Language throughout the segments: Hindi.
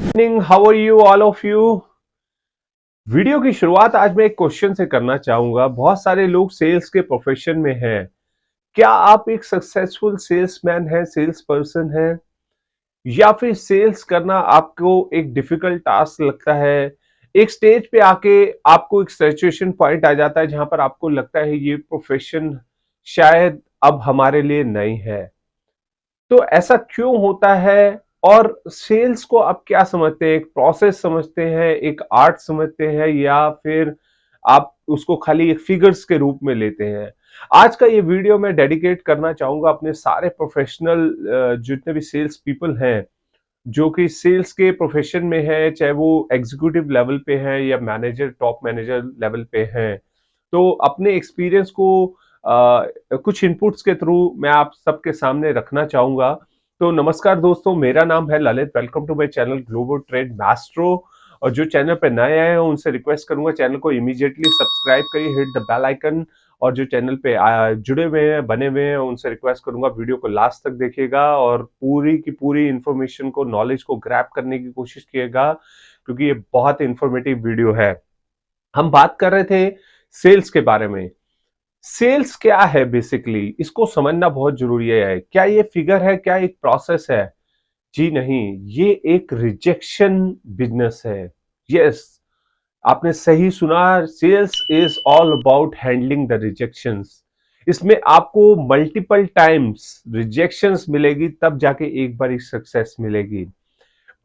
Evening, how are you all of you. Video की शुरुआत आज मैं एक क्वेश्चन से करना चाहूंगा। बहुत सारे लोग सेल्स के प्रोफेशन में हैं। क्या आप एक सक्सेसफुल सेल्समैन हैं, सेल्स पर्सन हैं, या फिर सेल्स करना आपको एक डिफिकल्ट टास्क लगता है? एक स्टेज पे आके आपको एक सैचुरेशन पॉइंट आ जाता है जहां पर आपको लगता है ये प्रोफेशन शायद अब हमारे लिए नहीं है। तो ऐसा क्यों होता है? और सेल्स को आप क्या समझते हैं? एक प्रोसेस समझते हैं, एक आर्ट समझते हैं, या फिर आप उसको खाली एक फिगर्स के रूप में लेते हैं? आज का ये वीडियो मैं डेडिकेट करना चाहूंगा अपने सारे प्रोफेशनल जितने भी सेल्स पीपल हैं, जो कि सेल्स के प्रोफेशन में है, चाहे वो एग्जीक्यूटिव लेवल पे है या मैनेजर, टॉप मैनेजर लेवल पे हैं। तो अपने एक्सपीरियंस को कुछ इनपुट्स के थ्रू मैं आप सबके सामने रखना चाहूंगा। तो नमस्कार दोस्तों, मेरा नाम है Lalit. Welcome to my channel global trade maestro. और जो चैनल पे नए आए हैं उनसे रिक्वेस्ट करूंगा चैनल को इमीडिएटली सब्सक्राइब करिए, हिट द बेल आइकन। और जो चैनल पे जुड़े हुए हैं, बने हुए हैं, उनसे रिक्वेस्ट करूंगा वीडियो को लास्ट तक देखिएगा और पूरी की पूरी इंफॉर्मेशन को, नॉलेज को ग्रैब करने की कोशिश कीजिएगा, क्योंकि ये बहुत इंफॉर्मेटिव वीडियो है। हम बात कर रहे थे सेल्स के बारे में। सेल्स क्या है बेसिकली, इसको समझना बहुत जरूरी है। क्या ये फिगर है? क्या एक प्रोसेस है? जी नहीं, ये एक रिजेक्शन बिजनेस है। यस, आपने सही सुना। Sales is all about handling the rejections. इसमें आपको मल्टीपल टाइम्स रिजेक्शंस मिलेगी, तब जाके एक बार सक्सेस मिलेगी।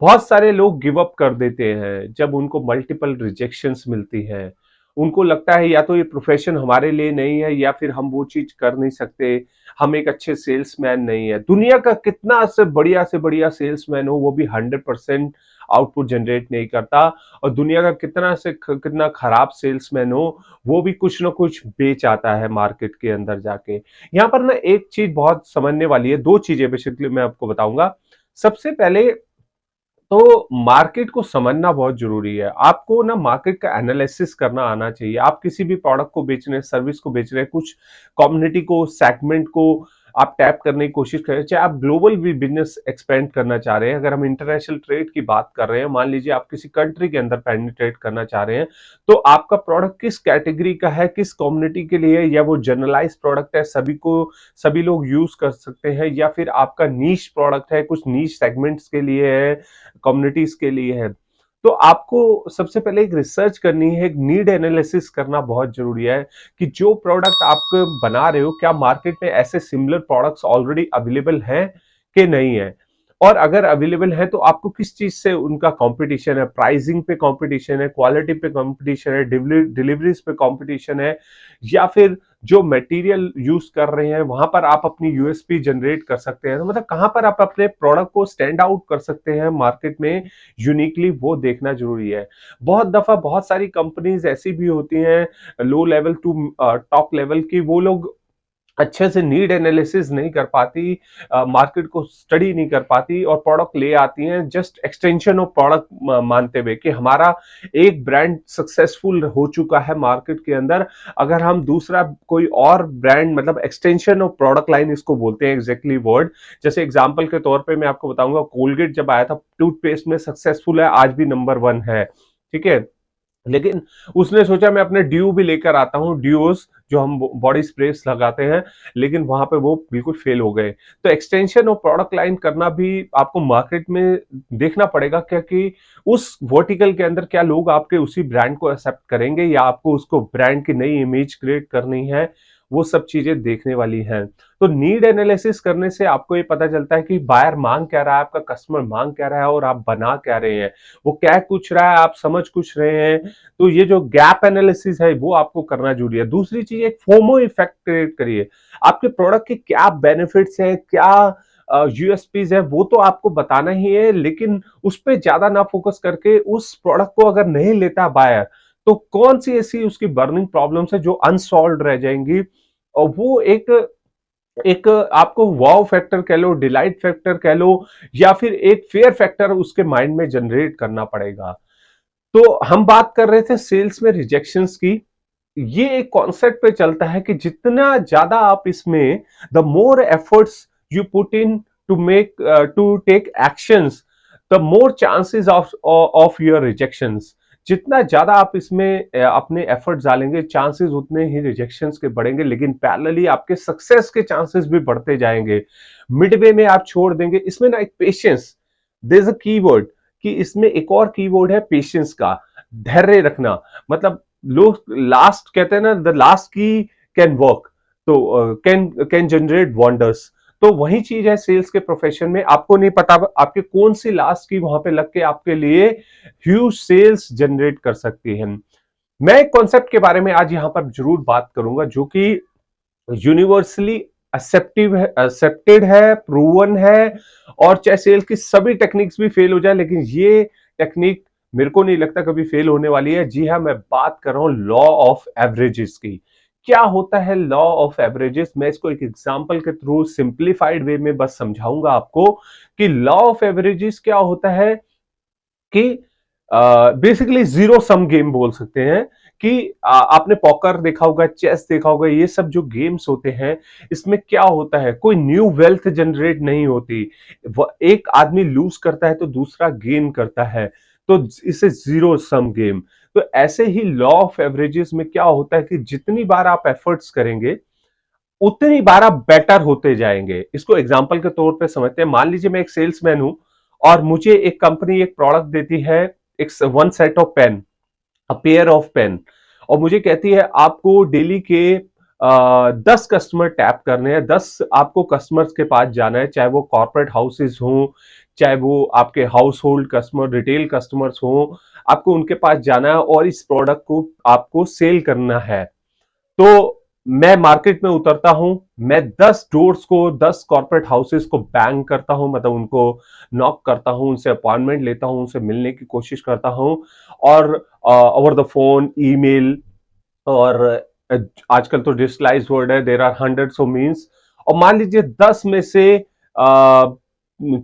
बहुत सारे लोग गिव अप कर देते हैं जब उनको मल्टीपल रिजेक्शंस मिलती हैं। उनको लगता है या तो ये प्रोफेशन हमारे लिए नहीं है, या फिर हम वो चीज कर नहीं सकते, हम एक अच्छे सेल्समैन नहीं है। दुनिया का कितना से बढ़िया सेल्समैन हो, वो भी 100% आउटपुट जनरेट नहीं करता। और दुनिया का कितना खराब सेल्समैन हो, वो भी कुछ ना कुछ बेच आता है मार्केट के अंदर जाके। यहाँ पर ना एक चीज बहुत समझने वाली है, दो चीजें बेसिकली मैं आपको बताऊंगा। सबसे पहले तो मार्केट को समझना बहुत जरूरी है। आपको ना मार्केट का एनालिसिस करना आना चाहिए। आप किसी भी प्रोडक्ट को बेच रहे हैं, सर्विस को बेच रहे हैं, कुछ कम्युनिटी को, सेगमेंट को आप टैप करने की कोशिश करें, चाहे आप ग्लोबल भी बिजनेस एक्सपेंड करना चाह रहे हैं। अगर हम इंटरनेशनल ट्रेड की बात कर रहे हैं, मान लीजिए आप किसी कंट्री के अंदर पेनिट्रेट करना चाह रहे हैं, तो आपका प्रोडक्ट किस कैटेगरी का है, किस कम्युनिटी के लिए है, या वो जनरलाइज प्रोडक्ट है, सभी लोग यूज कर सकते हैं, या फिर आपका नीश प्रोडक्ट है, कुछ नीश सेगमेंट्स के लिए है, कम्युनिटीज के लिए है। तो आपको सबसे पहले एक रिसर्च करनी है, एक नीड एनालिसिस करना बहुत जरूरी है कि जो प्रोडक्ट आप बना रहे हो, क्या मार्केट में ऐसे सिमिलर प्रोडक्ट्स ऑलरेडी अवेलेबल हैं कि नहीं है। और अगर अवेलेबल है तो आपको किस चीज से उनका कंपटीशन है, प्राइसिंग पे कंपटीशन है, क्वालिटी पे कंपटीशन है, डिलीवरीज पे कंपटीशन है, या फिर जो मटेरियल यूज कर रहे हैं वहां पर आप अपनी यूएसपी जनरेट कर सकते हैं। तो मतलब कहां पर आप अपने प्रोडक्ट को स्टैंड आउट कर सकते हैं मार्केट में यूनिकली, वो देखना जरूरी है। बहुत दफा बहुत सारी कंपनीज ऐसी भी होती हैं, low level to top level की, वो लोग अच्छे से नीड एनालिसिस नहीं कर पाती, मार्केट को स्टडी नहीं कर पाती, और प्रोडक्ट ले आती हैं जस्ट एक्सटेंशन ऑफ प्रोडक्ट मानते हुए कि हमारा एक ब्रांड सक्सेसफुल हो चुका है मार्केट के अंदर। अगर हम दूसरा कोई और ब्रांड, मतलब एक्सटेंशन ऑफ प्रोडक्ट लाइन इसको बोलते हैं एग्जैक्टली वर्ड। जैसे एग्जांपल के तौर पे मैं आपको बताऊंगा, कोलगेट जब आया था टूथपेस्ट में सक्सेसफुल है, आज भी नंबर 1 है, ठीक है। लेकिन उसने सोचा मैं अपने ड्यू भी लेकर आता हूं, ड्यूस जो हम बॉडी स्प्रेस लगाते हैं, लेकिन वहां पे वो बिल्कुल फेल हो गए। तो एक्सटेंशन और प्रोडक्ट लाइन करना भी आपको मार्केट में देखना पड़ेगा, क्योंकि उस वर्टिकल के अंदर क्या लोग आपके उसी ब्रांड को एक्सेप्ट करेंगे, या आपको उसको ब्रांड की नई इमेज क्रिएट करनी है। वो सब चीजें देखने वाली हैं। तो नीड एनालिसिस करने से आपको ये पता चलता है कि बायर मांग क्या रहा है, आपका कस्टमर मांग क्या रहा है, और आप बना क्या रहे हैं। वो क्या कुछ रहा है, आप समझ कुछ रहे हैं। तो ये जो गैप एनालिसिस है वो आपको करना जरूरी है। दूसरी चीज, एक फोमो इफेक्ट क्रिएट करिए। आपके प्रोडक्ट के क्या बेनिफिट्स हैं, क्या यूएसपीज है, वो तो आपको बताना ही है, लेकिन उस पर ज्यादा ना फोकस करके उस प्रोडक्ट को अगर नहीं लेता बायर, तो कौन सी ऐसी उसकी बर्निंग प्रॉब्लम्स है जो अनसॉल्व रह जाएंगी। और वो एक एक आपको वाव फैक्टर कह लो, डिलाइट फैक्टर कह लो, या फिर एक फेयर फैक्टर उसके माइंड में जनरेट करना पड़ेगा। तो हम बात कर रहे थे सेल्स में रिजेक्शंस की। ये एक कॉन्सेप्ट पे चलता है कि जितना ज्यादा आप इसमें, the more efforts you put in to make to take actions, the more chances of your rejections. जितना ज्यादा आप इसमें अपने एफर्ट डालेंगे, चांसेस उतने ही रिजेक्शंस के बढ़ेंगे, लेकिन पैरेलली आपके सक्सेस के चांसेस भी बढ़ते जाएंगे। मिडवे में आप छोड़ देंगे। इसमें ना एक patience, there is a keyword, कि इसमें एक और कीवर्ड है पेशेंस का, धैर्य रखना। मतलब लोग लास्ट कहते हैं ना, द लास्ट की कैन वर्क, तो कैन कैन जनरेट वंडर्स। तो वही चीज है सेल्स के प्रोफेशन में। आपको नहीं पता आपके कौन सी लास्ट की वहां पे लग के आपके लिए ह्यूज सेल्स जनरेट कर सकती है। मैं एक कॉन्सेप्ट के बारे में आज यहां पर जरूर बात करूंगा जो कि यूनिवर्सली एक्सेप्टेड है, प्रूवन है, और चाहे सेल्स की सभी टेक्निक्स भी फेल हो जाए, लेकिन ये टेक्निक मेरे को नहीं लगता कभी फेल होने वाली है। जी हाँ, मैं बात कर रहा हूं लॉ ऑफ एवरेजेस की। क्या होता है लॉ ऑफ एवरेजेस? मैं इसको एक एग्जांपल के थ्रू सिंप्लीफाइड वे में बस समझाऊंगा आपको कि लॉ ऑफ एवरेजेस क्या होता है। कि बेसिकली जीरो सम गेम बोल सकते हैं। कि आपने पॉकर देखा होगा, चेस देखा होगा, ये सब जो गेम्स होते हैं, इसमें क्या होता है, कोई न्यू वेल्थ जनरेट नहीं होती। एक आदमी लूज करता है तो दूसरा गेन करता है, तो इसे जीरो सम गेम। तो ऐसे ही लॉ ऑफ एवरेजेस में क्या होता है कि जितनी बार आप एफर्ट्स करेंगे उतनी बार आप बेटर होते जाएंगे। इसको एग्जांपल के तौर पे समझते हैं। मान लीजिए मैं एक सेल्समैन हूं और मुझे एक कंपनी एक प्रोडक्ट देती है, एक one set of pen, a pair of pen, और मुझे कहती है आपको डेली के 10 कस्टमर टैप करने हैं, 10 आपको कस्टमर्स के पास जाना है, चाहे वो कॉर्पोरेट हाउसेस हों, चाहे वो आपके house hold customer, retail customers हों, आपको उनके पास जाना है और इस प्रोडक्ट को आपको सेल करना है। तो मैं मार्केट में उतरता हूं, मैं 10 डोर्स को, 10 कॉर्पोरेट हाउसेस को बैंग करता हूं, मतलब उनको नॉक करता हूं, उनसे अपॉइंटमेंट लेता हूं, उनसे मिलने की कोशिश करता हूं, और ओवर द फोन, ईमेल, और आजकल तो डिजिटलाइज वर्ल्ड है, there are hundreds of means. और मान लीजिए 10 में से आ,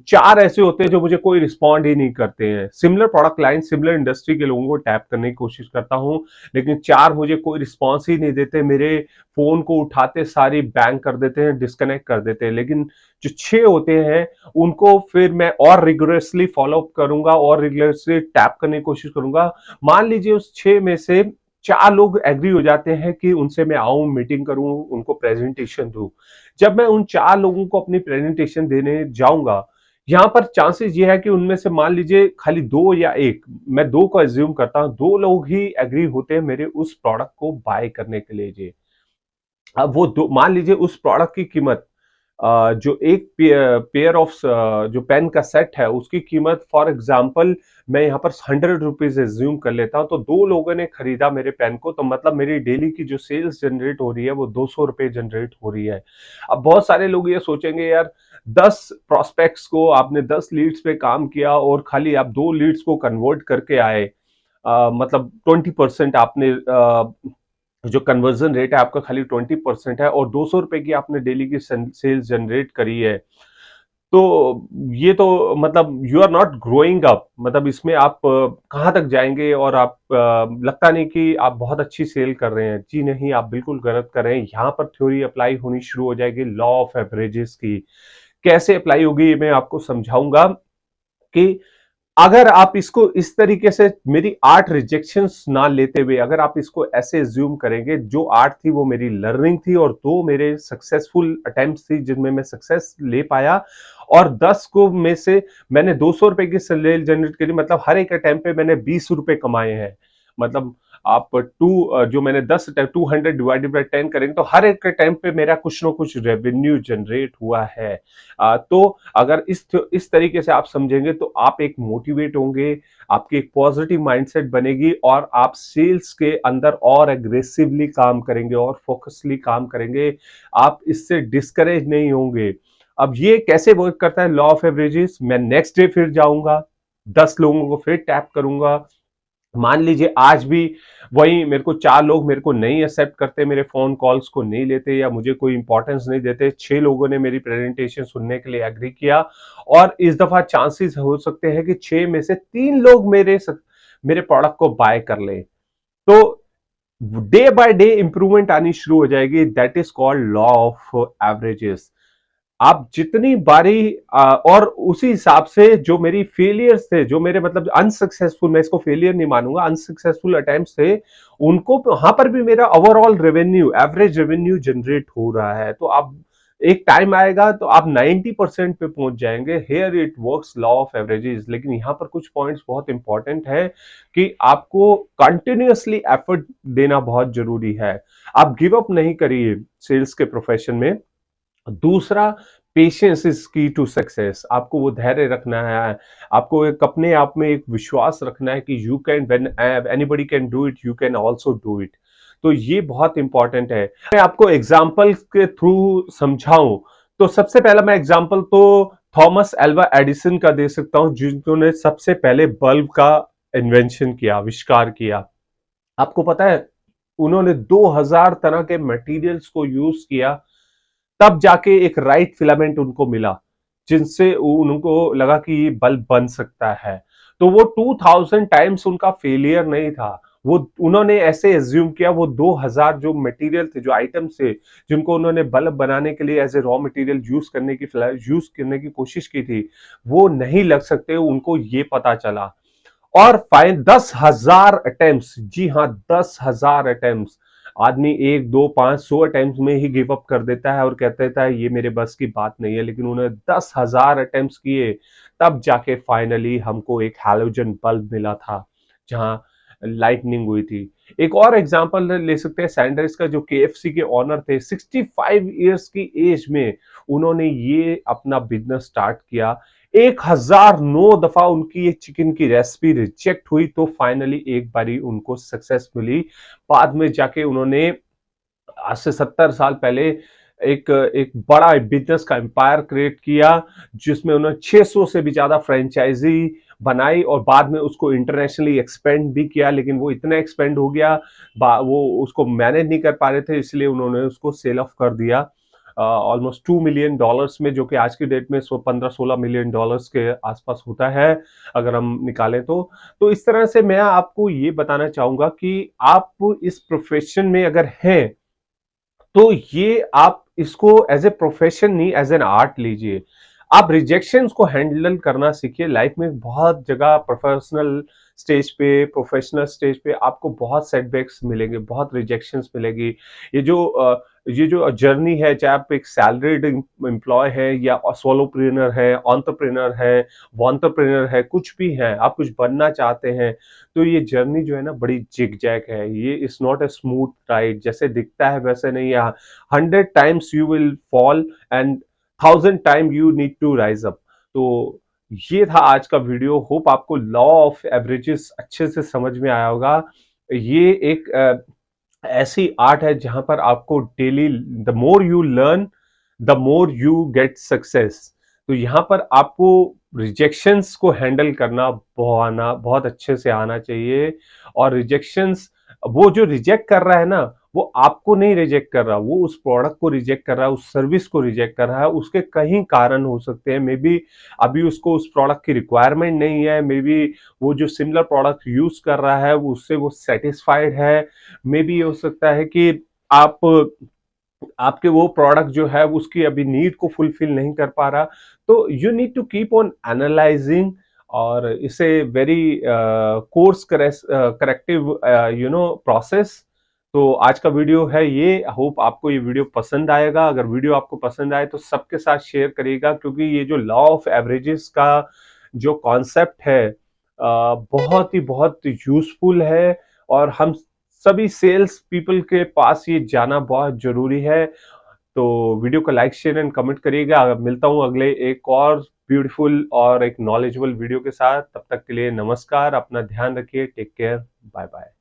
4 ऐसे होते हैं जो मुझे कोई रिस्पॉन्ड ही नहीं करते हैं। Similar product line, similar industry के लोगों को टैप करने की कोशिश करता हूं, लेकिन 4 मुझे कोई रिस्पॉन्स ही नहीं देते, मेरे फोन को उठाते सारी बैंग कर देते हैं, डिस्कनेक्ट कर देते हैं। लेकिन जो 6 होते हैं उनको फिर मैं और रिगुलसली फॉलो अप करूंगा और रिगुलसली टैप करने की कोशिश करूंगा। मान लीजिए उस 6 में से 4 लोग एग्री हो जाते हैं कि उनसे मैं आऊं, मीटिंग करूं, उनको प्रेजेंटेशन दूं। जब मैं उन 4 लोगों को अपनी प्रेजेंटेशन देने जाऊंगा, यहां पर चांसेस ये है कि उनमें से मान लीजिए खाली 2 या 1, मैं 2 को एज्यूम करता हूं, 2 लोग ही एग्री होते हैं मेरे उस प्रोडक्ट को बाय करने के लिए जी। अब वो दो, मान लीजिए उस प्रोडक्ट की कीमत, जो एक पेयर ऑफ जो पेन का सेट है उसकी कीमत फॉर एग्जांपल मैं यहाँ पर 100 रुपीज एज्यूम कर लेता हूँ, तो 2 लोगों ने खरीदा मेरे पेन को, तो मतलब मेरी डेली की जो सेल्स जनरेट हो रही है वो 200 रुपए जनरेट हो रही है। अब बहुत सारे लोग ये सोचेंगे यार, 10 प्रोस्पेक्ट्स को आपने 10 लीड्स पे काम किया और खाली आप 2 लीड्स को कन्वर्ट करके आए, मतलब 20% आपने जो कन्वर्जन रेट है आपका खाली 20% है, और 200 रुपए की आपने डेली की सेल्स जनरेट करी है। तो ये तो मतलब you are not growing up, मतलब इसमें आप कहां तक जाएंगे, और आप लगता नहीं कि आप बहुत अच्छी सेल कर रहे हैं। जी नहीं, आप बिल्कुल गलत कर रहे हैं। यहां पर थ्योरी अप्लाई होनी शुरू हो जाएगी लॉ ऑफ एवरेजेस की। कैसे अप्लाई होगी ये मैं आपको समझाऊंगा। कि अगर आप इसको इस तरीके से, मेरी 8 रिजेक्शंस ना लेते हुए अगर आप इसको ऐसे एज्यूम करेंगे, जो 8 थी वो मेरी लर्निंग थी और 2 मेरे सक्सेसफुल अटेम्प्ट्स थी जिनमें मैं सक्सेस ले पाया, और 10 को में से मैंने 200 रुपए की सेल जनरेट करी, मतलब हर एक अटेम्प्ट पे मैंने 20 रुपए कमाए हैं। मतलब आप जो मैंने 10 200 डिवाइडेड बाय 10 करेंगे तो हर एक अटेम्प्ट पे मेरा कुछ ना कुछ रेवेन्यू जनरेट हुआ है। तो अगर इस तरीके से आप समझेंगे तो आप एक मोटिवेट होंगे, आपकी एक पॉजिटिव माइंडसेट बनेगी, और आप सेल्स के अंदर और एग्रेसिवली काम करेंगे और फोकसली काम करेंगे। आप इससे डिस्करेज नहीं होंगे। अब ये कैसे वर्क करता है लॉ ऑफ एवरेजेस? मैं नेक्स्ट डे फिर जाऊंगा, 10 लोगों को फिर टैप करूंगा। मान लीजिए आज भी वही मेरे को 4 लोग मेरे को नहीं एक्सेप्ट करते, मेरे फोन कॉल्स को नहीं लेते या मुझे कोई इंपॉर्टेंस नहीं देते, 6 लोगों ने मेरी प्रेजेंटेशन सुनने के लिए एग्री किया, और इस दफा चांसेस हो सकते हैं कि 6 में से 3 लोग मेरे प्रोडक्ट को बाय कर ले। तो डे बाय डे इंप्रूवमेंट आनी शुरू हो जाएगी। That is called law of averages. आप जितनी बारी और उसी हिसाब से जो मेरी फेलियर्स थे, जो मेरे मतलब अनसक्सेसफुल, मैं इसको फेलियर नहीं मानूंगा, अनसक्सेसफुल अटेम्प्ट्स थे, उनको वहां पर भी मेरा overall revenue, average revenue generate हो रहा है। तो आप एक टाइम आएगा तो आप 90% पे पहुंच जाएंगे। Here it works law of averages. लेकिन यहाँ पर कुछ पॉइंट्स बहुत इंपॉर्टेंट है कि आपको कंटिन्यूअसली एफर्ट देना बहुत जरूरी है। आप गिव अप नहीं करिए सेल्स के प्रोफेशन में। दूसरा, पेशेंस इज की टू सक्सेस। आपको वो धैर्य रखना है, आपको एक अपने आप में एक विश्वास रखना है कि you can, when anybody can do it, you can also do it. तो ये बहुत इंपॉर्टेंट है। मैं आपको एग्जाम्पल के थ्रू समझाऊं तो सबसे पहला मैं एग्जाम्पल तो थॉमस एल्वा एडिसन का दे सकता हूं, जिन्होंने सबसे पहले बल्ब का इन्वेंशन किया, आविष्कार किया। आपको पता है उन्होंने 2000 तरह के मटेरियल्स को यूज किया, तब जाके एक राइट फिलामेंट उनको मिला, जिनसे उनको लगा कि ये बल्ब बन सकता है। तो वो 2000 टाइम्स उनका फेलियर नहीं था। वो उन्होंने ऐसे एज्यूम किया, वो 2000 जो मटेरियल थे, जो आइटम्स थे, जिनको उन्होंने बल्ब बनाने के लिए as a raw material use करने की कोशिश की थी, वो नहीं लग सकते, उनको ये पता चला। और फाइन 10,000 अटेम्प्ट्स, जी हाँ 10,000 अटेम्प्ट्स। आदमी 1, 2, 5, 100 अटेम्प्ट्स में ही गिव अप कर देता है और कहता देता है ये मेरे बस की बात नहीं है। लेकिन उन्होंने 10,000 अटेम्प्ट्स किए, तब जाके फाइनली हमको एक हैलोजन बल्ब मिला था, जहां लाइटनिंग हुई थी। एक और एग्जांपल ले सकते हैं सैंडर्स का, जो केएफसी के ऑनर थे। 65 इयर्स की एज में उन्होंने ये अपना बिजनेस स्टार्ट किया। 1009 दफा उनकी ये चिकन की रेसिपी रिजेक्ट हुई, तो फाइनली एक बारी उनको सक्सेस मिली। बाद में जाके उन्होंने आज से 70 साल पहले एक एक बड़ा बिजनेस का एम्पायर क्रिएट किया, जिसमें उन्होंने 600 से भी ज्यादा फ्रेंचाइजी बनाई और बाद में उसको इंटरनेशनली एक्सपेंड भी किया। लेकिन वो इतना एक्सपेंड हो गया, वो उसको मैनेज नहीं कर पा रहे थे, इसलिए उन्होंने उसको सेल ऑफ कर दिया ऑलमोस्ट $2 मिलियन में, जो कि आज की डेट में 15-16 मिलियन के आसपास होता है अगर हम निकालें तो इस तरह से मैं आपको ये बताना चाहूंगा कि आप इस प्रोफेशन में अगर हैं तो ये आप इसको एज ए प्रोफेशन नहीं, एज एन आर्ट लीजिए। आप रिजेक्शंस को हैंडल करना सीखिए। लाइफ में बहुत जगह प्रोफेशनल स्टेज पे, प्रोफेशनल स्टेज पे आपको बहुत सेटबैक्स मिलेंगे, बहुत रिजेक्शंस मिलेगी। ये जो जर्नी है, चाहे आप एक सैलरीड एम्प्लॉय है या सोलोप्रेन्योर है, एंटरप्रेन्योर है, वॉन्टरप्रेन्योर है, कुछ भी है, आप कुछ बनना चाहते हैं, तो ये जर्नी जो है ना बड़ी जिगजैग है। ये is not a smooth ride, जैसे दिखता है वैसे नहीं है। 100 times you will fall and 1000 time you need to rise up. तो ये था आज का वीडियो। होप आपको लॉ ऑफ एवरेजेस अच्छे से समझ में आया होगा। ये एक ऐसी आर्ट है जहां पर आपको daily, the more you learn the more you get success. तो यहां पर आपको रिजेक्शंस को हैंडल करना बहुत अच्छे से आना चाहिए। और रिजेक्शंस, वो जो रिजेक्ट कर रहा है ना, वो आपको नहीं रिजेक्ट कर रहा, वो उस प्रोडक्ट को रिजेक्ट कर रहा है, उस सर्विस को रिजेक्ट कर रहा है। उसके कई कारण हो सकते हैं। मे बी अभी उसको उस प्रोडक्ट की रिक्वायरमेंट नहीं है, मे बी वो जो सिमिलर प्रोडक्ट यूज कर रहा है उससे वो सेटिस्फाइड है। मे बी ये हो सकता है कि आप आपके वो प्रोडक्ट जो है उसकी अभी नीड को फुलफिल नहीं कर पा रहा। तो you need to keep on analysing, और इसे वेरी कोर्स करेक्टिव प्रोसेस। तो आज का वीडियो है ये। होप आपको ये वीडियो पसंद आएगा। अगर वीडियो आपको पसंद आए तो सबके साथ शेयर करिएगा, क्योंकि ये जो लॉ ऑफ एवरेजेस का जो कॉन्सेप्ट है बहुत यूजफुल है, और हम सभी सेल्स पीपल के पास ये जाना बहुत जरूरी है। तो वीडियो को लाइक, शेयर एंड कमेंट करिएगा। मिलता हूं अगले एक और ब्यूटीफुल और एक नॉलेजेबल वीडियो के साथ। तब तक के लिए नमस्कार, अपना ध्यान रखिए, टेक केयर, बाय बाय।